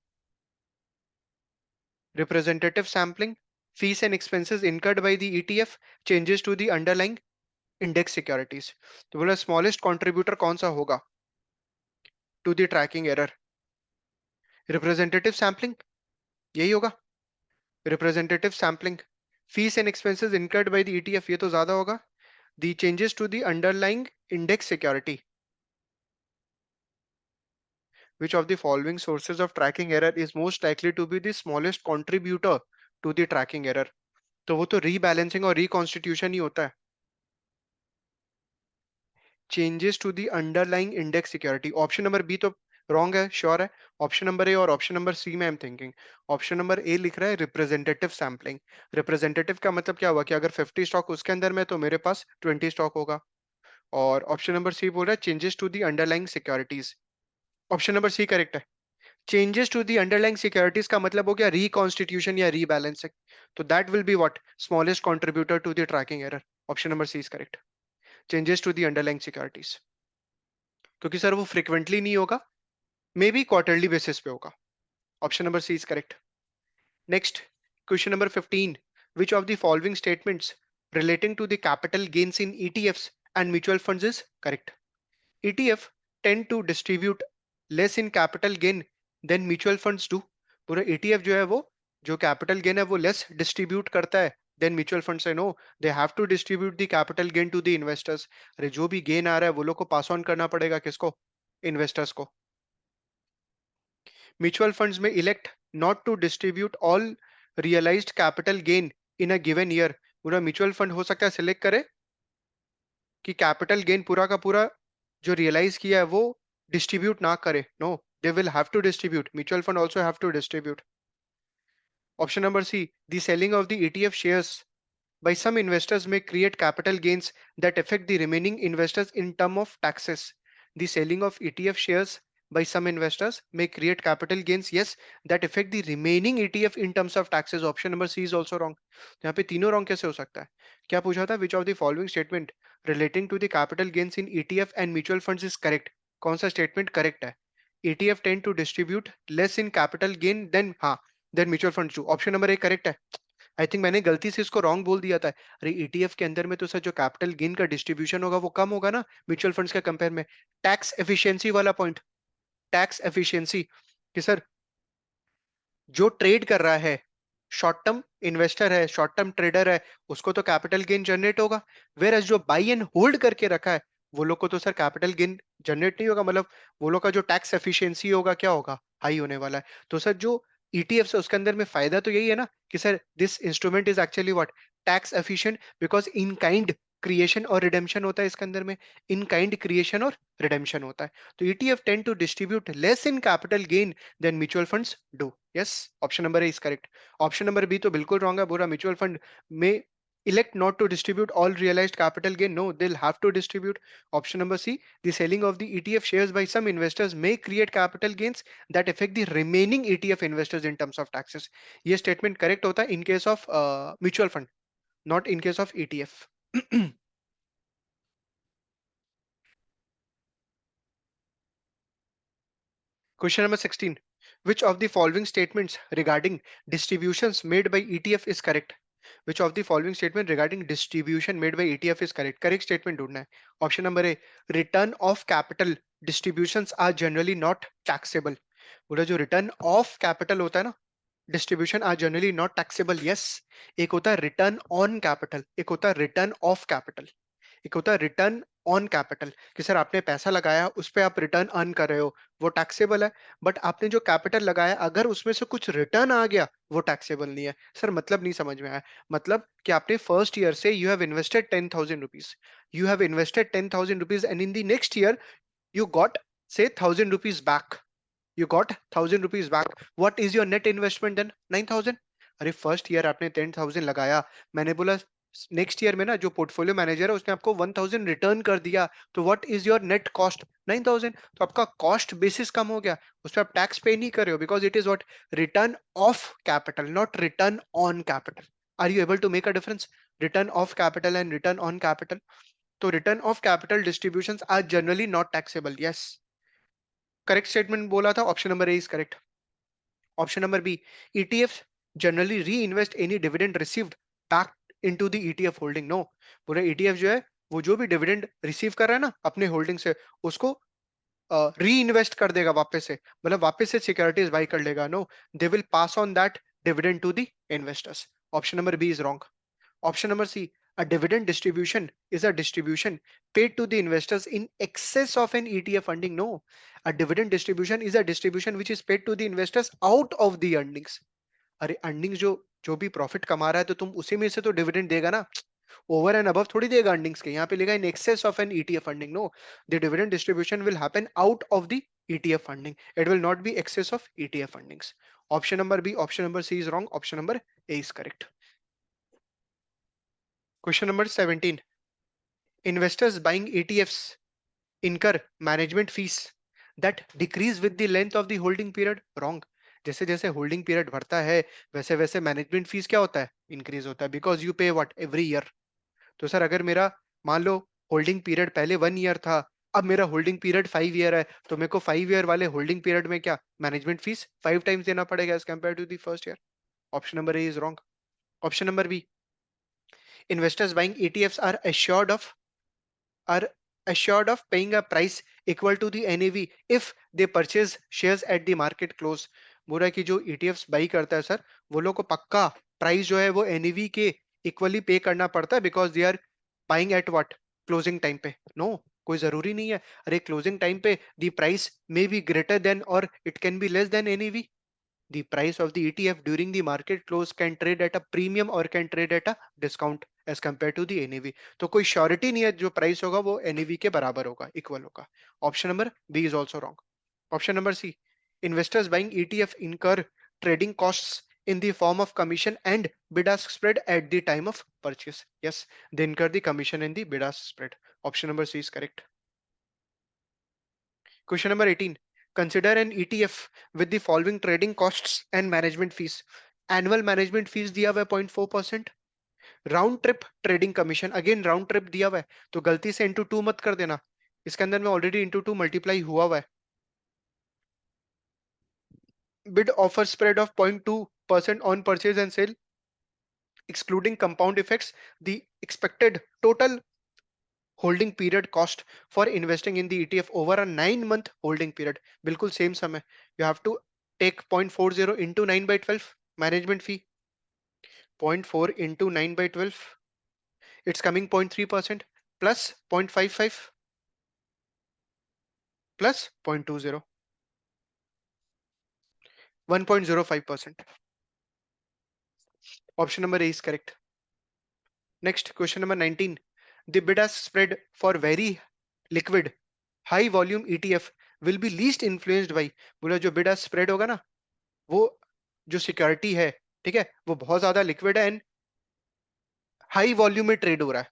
fees and expenses incurred by the ETF, changes to the underlying index securities. तो बोला smallest contributor कौन सा होगा to the tracking error? Representative sampling, यही होगा. Representative sampling, fees and expenses incurred by the ETF, ये तो ज्यादा होगा. The changes to the underlying index security. Which of the following sources of tracking error is most likely to be the smallest contributor to the tracking error? तो वो तो रीबैलेंसिंग और रिकॉन्स्टिट्यूशन ही होता है. Changes to the underlying index security. Option number B तो रॉन्ग है, श्योर है. ऑप्शन नंबर ए और ऑप्शन नंबर सी में I am thinking. Option number A लिख रहा है रिप्रेजेंटेटिव सैम्पलिंग. रिप्रेजेंटेटिव का मतलब क्या हुआ कि अगर 50 स्टॉक उसके अंदर में तो मेरे पास 20 स्टॉक होगा. और ऑप्शन नंबर सी बोल रहा है changes to the underlying securities. Option number C correct है. Changes to the underlying securities का मतलब हो गया रिकॉन्स्टिट्यूशन या रीबैलेंसिंग. तो that will be what, smallest contributor to the tracking error. Option number C is correct. Changes to the underlying securities, क्योंकि सर वो फ्रिक्वेंटली नहीं होगा, मे बी क्वार्टरली बेसिस पे होगा. Option number C is correct. Next, question number 15. Which of the following statements relating to the capital gains in ETFs and mutual funds is correct? ETF tend to distribute less in capital gain than mutual funds do. पूरा ETF जो है वो जो capital gain है वो less distribute करता है than mutual funds. I know they have to distribute the capital gain to the investors. अरे जो भी gain आ रहा है वो लोग को pass on करना पड़ेगा किसको, investors को. Mutual funds में elect not to distribute all realized capital gain in a given year. पूरा म्यूचुअल फंड हो सकता है सिलेक्ट करे कि कैपिटल गेन पूरा का पूरा जो रियलाइज किया है वो डिस्ट्रीब्यूट ना करे. No, they will have to distribute. Mutual fund also have to distribute. Option number C, the selling of the ETF shares by some investors may create capital gains that affect the remaining investors in term of taxes. The selling of ETF shares by some investors may create capital gains, yes, that affect the remaining ETF in terms of taxes. Option number C is also wrong. यहाँ पे तीनों wrong कैसे हो सकता है? क्या पूछा था? Which of the following statement relating to the capital gains in ETF and mutual funds is correct? कौन सा statement correct है? ETF tend to distribute less in capital gain than हाँ than mutual funds do. Option number A correct है. आई थिंक मैंने गलती से इसको रॉन्ग बोल दिया था. अरे ETF के अंदर में तो सर जो कैपिटल गेन का डिस्ट्रीब्यूशन होगा वो कम होगा ना म्यूचुअल फंड्स के कंपेयर में. टैक्स एफिशिएंसी वाला पॉइंट, टैक्स एफिशिएंसी कि सर जो ट्रेड कर रहा है, शॉर्ट टर्म इन्वेस्टर है, शॉर्ट टर्म ट्रेडर है, उसको तो कैपिटल गेन जनरेट होगा. वेर एज जो बाई एंड होल्ड करके रखा है वो लोग को तो सर कैपिटल गेन जनरेट नहीं होगा. मतलब वो लोग का जो टैक्स एफिशिएंसी होगा क्या होगा, हाई होने वाला है. तो सर जो ETF है उसके अंदर में फायदा तो यही है ना कि sir this instrument is actually what, tax efficient, because in kind creation और रिडेम्पशन होता है इसके अंदर में. इन काइंड क्रिएशन और रिडेम्पशन होता है. तो ETF tend to distribute less in capital gain than mutual funds do. Yes, option number A is correct. Option number B तो बिल्कुल रॉन्ग है. बुरा म्यूचुअल फंड में elect not to distribute all realized capital gain. No, they'll have to distribute. Option number C, the selling of the ETF shares by some investors may create capital gains that affect the remaining ETF investors in terms of taxes. ये statement correct होता है in case of mutual fund, not in case of ETF. Question number 16. Which of the following statements regarding distributions made by ETF is correct? Which of the following statement regarding distribution made by ETF is correct? Correct statement ढूंढना है. Option number A, return of capital distributions are generally not taxable. बोला जो return of capital होता है ना distribution are generally not taxable, yes. एक होता है रिटर्न ऑन कैपिटल, एक होता है रिटर्न ऑफ कैपिटल। एक होता है रिटर्न ऑन कैपिटल कि सर आपने पैसा लगाया, उस पे आप रिटर्न अर्न कर रहे हो, वो टैक्सेबल है। बट आपने जो कैपिटल लगाया, अगर उसमें से कुछ रिटर्न आ गया, वो टैक्सेबल नहीं है। सर मतलब नहीं समझ में आया। मतलब कि आपने फर्स्ट ईयर से you have invested 10,000 rupees, you have invested 10,000 rupees and in the next year you got say 1,000 rupees back, you got 1,000 rupees back, what is your net investment then? 9,000। अरे फर्स्ट ईयर आपने 10,000 लगाया, मैंने बोला नेक्स्ट ईयर में ना जो पोर्टफोलियो मैनेजर है उसने आपको 1,000 रिटर्न कर दिया, तो what is your net cost? 9,000। तो आपका कॉस्ट बेसिस कम हो गया, उस पर आप टैक्स पे नहीं कर रहे हो, because it is what, return of capital, not return on capital. Are you able to make a difference? Return of capital and return on capital. तो return of capital distributions are generally not taxable, yes. Correct statement बोला था, option number A is correct. Option number B, ETF generally reinvest any dividend received back into the ETF holding, no. पूरा ईटीएफ जो है वो जो भी डिविडेंड रिसीव कर रहा है ना अपने होल्डिंग से, उसको री इन्वेस्ट कर देगा वापस से, मतलब वापस से सिक्योरिटीज बाई कर लेगा, no. They will pass on that dividend to the investors. Option number B is wrong. Option number C, a dividend distribution is a distribution paid to the investors in excess of an ETF funding. No, a dividend distribution is a distribution which is paid to the investors out of the earnings. अरे अर्निंग्स जो जो भी प्रॉफिट कमा रहा है तो तुम उसी में से तो डिविडेंड देगा ना, ओवर एंड अबव थोड़ी देगा अर्निंग्स के। यहाँ पे लिखा in excess of an ETF funding, no, the dividend distribution will happen out of the ETF funding, it will not be excess of ETF fundings. Option number B, option number C is wrong, option number A is correct. Question number 17, investors buying ETFs incur management fees that decrease with the length of the holding period, wrong। जैसे जैसे होल्डिंग पीरियड बढ़ता है वैसे वैसे मैनेजमेंट फीस क्या होता है, इंक्रीज होता है, बिकॉज यू पे व्हाट एवरी ईयर। तो सर अगर मेरा मान लो होल्डिंग पीरियड पहले 1 ईयर था, अब मेरा होल्डिंग पीरियड 5 ईयर है, तो मेरे को 5 ईयर वाले होल्डिंग पीरियड में क्या मैनेजमेंट फीस 5 टाइम्स देना पड़ेगा as compare to the first year. Option number A is wrong. Option number B, investors buying ETFs are assured of paying a price equal to the NAV if they purchase shares at the market close। बोल रहा है कि जो ETFs बाई करता है सर, वो लोग को पक्का प्राइस जो है वो NAV के इक्वली पे करना पड़ता है, because they are buying at what, closing time पे। नो, कोई जरूरी नहीं है। अरे क्लोजिंग टाइम पे the price may be greater than और it can be less than NAV। the price of the ETF during the market close can trade at a premium or can trade at a discount as compared to the NAV। तो कोई श्योरिटी नहीं है जो प्राइस होगा वो NAV के बराबर होगा, इक्वल होगा। Option number B is also wrong. Option number C, investors buying ETF incur trading costs in the form of commission and bid ask spread at the time of purchase, yes, they incur the commission and the bid ask spread। option number C is correct। Question number 18. Consider an ETF with the following trading costs and management fees. Annual management fees दिया हुआ है 0.4%। Round trip trading commission, again round trip दिया हुआ है, तो गलती से इंटू टू मत कर देना, इसके अंदर में ऑलरेडी इंटू टू मल्टीप्लाई हुआ हुआ है। Bid offer spread of 0.2% on purchase and sale excluding compound effects, the expected total holding period cost for investing in the ETF over a 9 month holding period, बिल्कुल सेम समय। you have to take 0.40 into 9 by 12 management fee, 0.4 into 9 by 12, it's coming 0.3% plus 0.55 plus 0.20, 1.05%। option number A is correct। Next, question number 19, the bid ask spread for very liquid high volume ETF will be least influenced by, बोला जो bid ask spread होगा ना, वो जो सिक्योरिटी है, ठीक है, वो बहुत ज्यादा लिक्विड है एंड हाई वॉल्यूम में ट्रेड हो रहा है,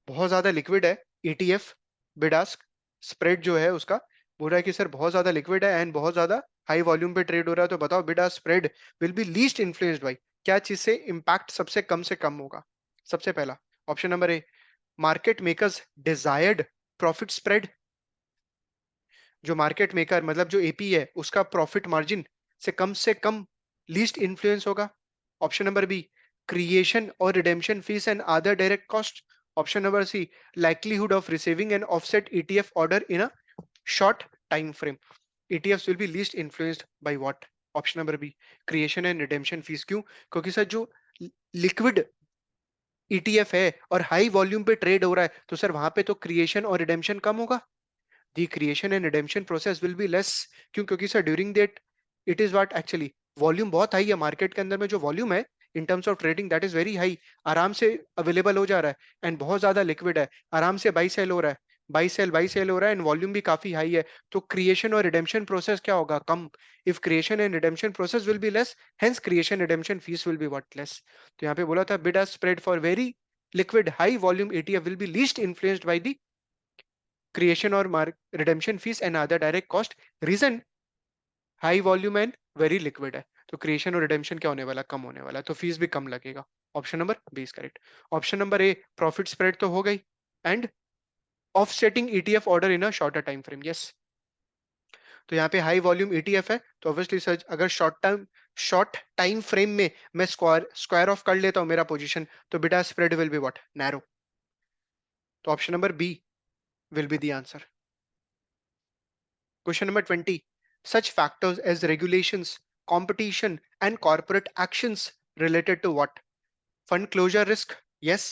बहुत ज्यादा लिक्विड है। ETF बिड आस्क स्प्रेड जो है उसका, बोल रहा है कि सर बहुत ज्यादा लिक्विड है एंड बहुत ज्यादा हाई वॉल्यूम पे ट्रेड हो रहा है, तो बताओ bid ask spread will B least influenced by, क्या चीज से इंपैक्ट सबसे कम से कम होगा? सबसे पहला option number A, market makers desired profit spread, जो मार्केट मेकर मतलब जो एपी है उसका प्रॉफिट मार्जिन से कम लीस्ट इन्फ्लुएंस होगा। ऑप्शन नंबर बी, क्रिएशन और redemption fees and other direct cost. Option number C, likelihood of receiving an offset ETF order in a short time frame। ETFs will be least influenced by what? Option number B, creation and redemption fees. क्यों? क्योंकि सर जो लिक्विड ईटीएफ है और हाई वॉल्यूम पे ट्रेड हो रहा है, तो सर वहां पे तो क्रिएशन और रिडेम्पशन कम होगा। The creation and redemption process will be less. क्यों? क्योंकि sir during that it is what actually volume बहुत हाई है मार्केट के अंदर में, जो वॉल्यूम है in terms of trading that is very high, आराम से अवेलेबल हो जा रहा है एंड बहुत ज्यादा लिक्विड है, आराम से बाई सेल हो रहा है एंड वॉल्यूम भी काफी हाई है। तो क्रिएशन और रिडेम्पशन प्रोसेस क्या होगा? कम। If creation and redemption process will be less, hence creation redemption fees will be what less. तो यहाँ पे बोला था bid ask spread for very liquid high volume ETF will be least influenced by the creation or redemption fees and other direct cost. Reason, high volume and very liquid है, तो क्रिएशन और रिडेम्पशन क्या होने वाला? कम होने वाला है, तो फीस भी कम लगेगा। Option number B is correct. Option number A, profit spread तो हो गई and offsetting ETF order in a shorter time frame. Yes, तो यहाँ पे हाई वॉल्यूम ईटीएफ है, तो ऑब्वियसली सर अगर शॉर्ट टाइम फ्रेम में मैं स्क्वायर ऑफ कर लेता हूँ मेरा पोजीशन, तो बेटा spread will be what? Narrow. तो option number B will be the answer. Question number 20. Such factors as regulations, competition, and corporate actions related to what? Fund closure risk. Yes.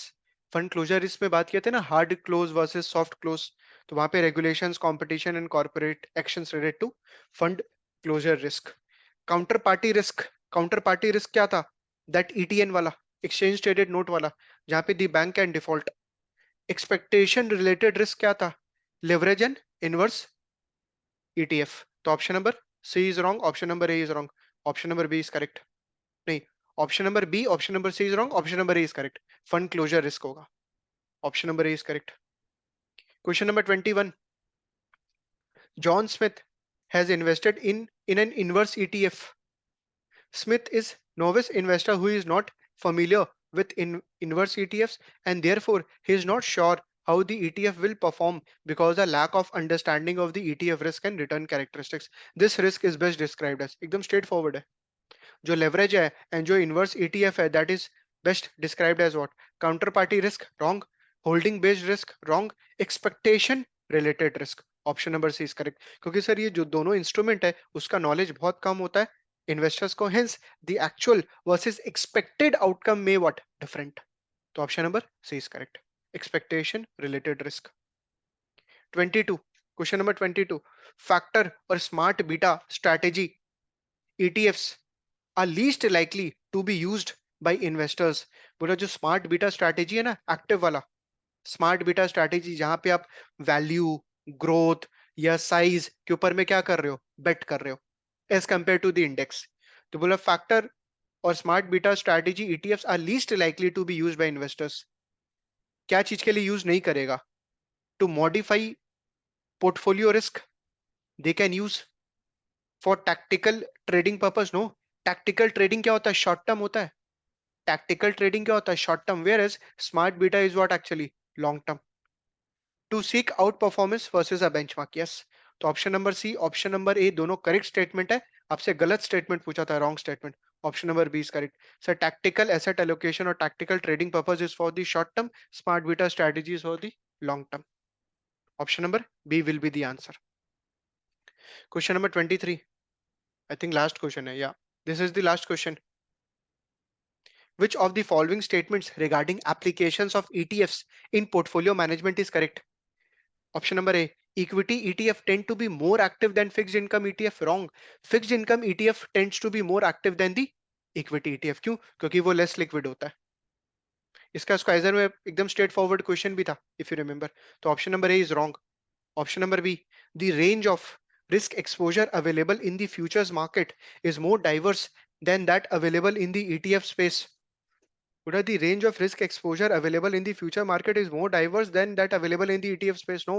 Fund closure risk में बात किए थे ना, hard close versus soft close, तो वहां पे regulations, competition and corporate actions related to fund closure risk. Counter party risk, counter party risk क्या था? दैट ईटीएन वाला, एक्सचेंज ट्रेडेड नोट वाला, जहां पे the bank can default. Expectation related risk क्या था? Leverage and inverse ETF. तो option number C is wrong, option number A is wrong, option number B is correct. नहीं, option number B, option number C is wrong, option number A is correct. Fund closure risk होगा, option number A is correct. Question number 21. John Smith has invested in an inverse ETF. Smith is novice investor who is not familiar with inverse ETFs, and therefore he is not sure how the ETF will perform because the lack of understanding of the ETF risk and return characteristics. This risk is best described as, एकदम straightforward है, जो leverage है and जो inverse ETF है, that is best described as what? Counterparty risk, wrong. Holding based risk, wrong. Expectation related risk, option number C is correct. क्योंकि सर ये जो दोनों इंस्ट्रूमेंट है उसका नॉलेज बहुत कम होता है इन्वेस्टर्स को, hence the actual versus expected outcome में व्हाट डिफरेंट। तो option number C is correct, expectation related risk. 22, question number 22. Factor और smart beta strategy ETFs are least likely to be used by investors. बोला जो स्मार्ट बीटा स्ट्रैटेजी है ना, एक्टिव वाला स्मार्ट बीटा स्ट्रैटेजी, जहां पे आप वैल्यू, ग्रोथ या साइज के ऊपर में क्या कर रहे हो? बेट कर रहे हो as compare to the index. तो बोला फैक्टर और smart beta strategy ETFs are least likely to be used by investors. क्या चीज के लिए यूज नहीं करेगा? To modify portfolio risk, they can use for tactical trading purpose. No, tactical trading क्या होता है? शॉर्ट टर्म होता है। टैक्टिकल ट्रेडिंग क्या होता है? Short term, whereas smart beta is what actually long term. To seek outperformance versus a benchmark. Yes, तो option number C, option number A दोनों करेक्ट स्टेटमेंट है। आपसे गलत स्टेटमेंट पूछा था, wrong statement. Option number B is correct. Sir tactical asset allocation और tactical trading purpose is for the short term, smart beta strategy is for the long term. Option number B will be the answer. Question number 23, I think last question है, या this is the last question. Which of the following statements regarding applications of ETFs in portfolio management is correct? Option number A, equity ETF tend to be more active than fixed income ETF. Wrong. Fixed income ETF tends to be more active than the equity ETF. क्यों? क्योंकि वो less liquid होता है। इसका स्क्वाइजर में एकदम स्ट्रेट फॉरवर्ड क्वेश्चन भी था, इफ यू रिमेंबर। तो option number A is wrong. Option number B, the range of risk exposure available in the futures market is more diverse than that available in the ETF space. Buddha, the range of risk exposure available in the future market is more diverse than that available in the ETF space. No,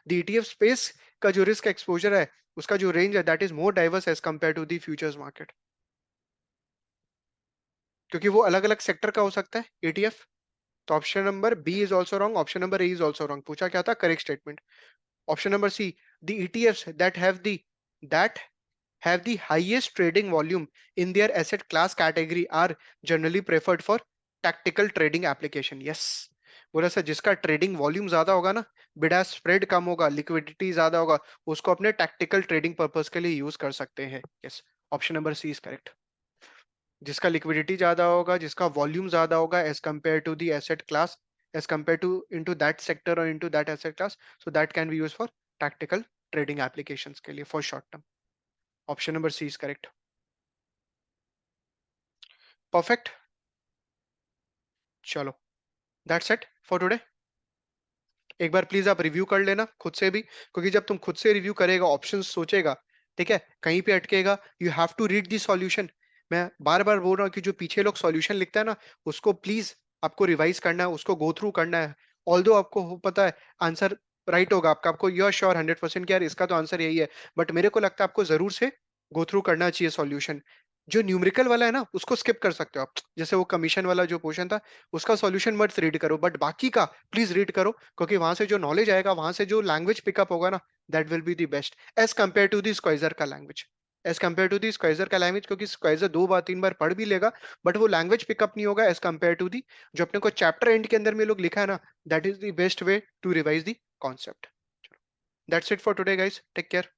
the ETF space का जो risk exposure है उसका जो range है that is more diverse as compared to the futures market. क्योंकि वो अलग अलग सेक्टर का हो सकता है ETF। तो option number B is also wrong, option number A is also wrong. पूछा क्या था? Correct statement. Option number C, the ETFs that have the highest trading volume in their asset class category are generally preferred for tactical trading application. Yes, बोला सर जिसका ट्रेडिंग वॉल्यूम ज्यादा होगा ना, बिडा स्प्रेड कम होगा, लिक्विडिटी ज्यादा होगा, उसको अपने टैक्टिकल ट्रेडिंग पर्पस के लिए यूज कर सकते हैं। Yes, option number C is correct. जिसका लिक्विडिटी ज्यादा होगा, जिसका वॉल्यूम ज्यादा होगा as compare to the asset class, as compare to into that sector और into that asset class, so that can be use for tactical trading applications के लिए for short term. Option number C is correct. Perfect. चलो, दैट्स इट फॉर टुडे। एक बार प्लीज आप रिव्यू कर लेना खुद से भी, क्योंकि जब तुम खुद से रिव्यू करेगा, ऑप्शन सोचेगा, ठीक है, कहीं पे अटकेगा, you have to read the solution. मैं बार बार बोल रहा हूँ कि जो पीछे लोग सॉल्यूशन लिखता है ना, उसको प्लीज आपको रिवाइज करना है, उसको गो थ्रू करना है। ऑल्दो आपको पता है आंसर राइट होगा आपका, आपको यू आर श्योर 100% कि यार इसका तो आंसर यही है, बट मेरे को लगता है आपको जरूर से गो थ्रू करना चाहिए सॉल्यूशन। जो न्यूमेरिकल वाला है ना, उसको स्किप कर सकते हो आप, जैसे वो कमीशन वाला जो पोर्शन था, उसका सॉल्यूशन मत रीड करो, बट बाकी का प्लीज रीड करो, क्योंकि वहां से जो नॉलेज आएगा, वहां से जो लैंग्वेज पिकअप होगा ना, that will be the best as compare to the स्क्वाइजर का language. As compare to the स्क्वाइजर का लैंग्वेज, क्योंकि स्क्वाइजर 2 बार 3 बार पढ़ भी लेगा, बट वो लैंग्वेज पिकअप नहीं होगा एज कंपेयर टू दी जो अपने को चैप्टर एंड के अंदर में लोग लिखा है ना, that is the best way to revise the concept. That's it for today guys, take care.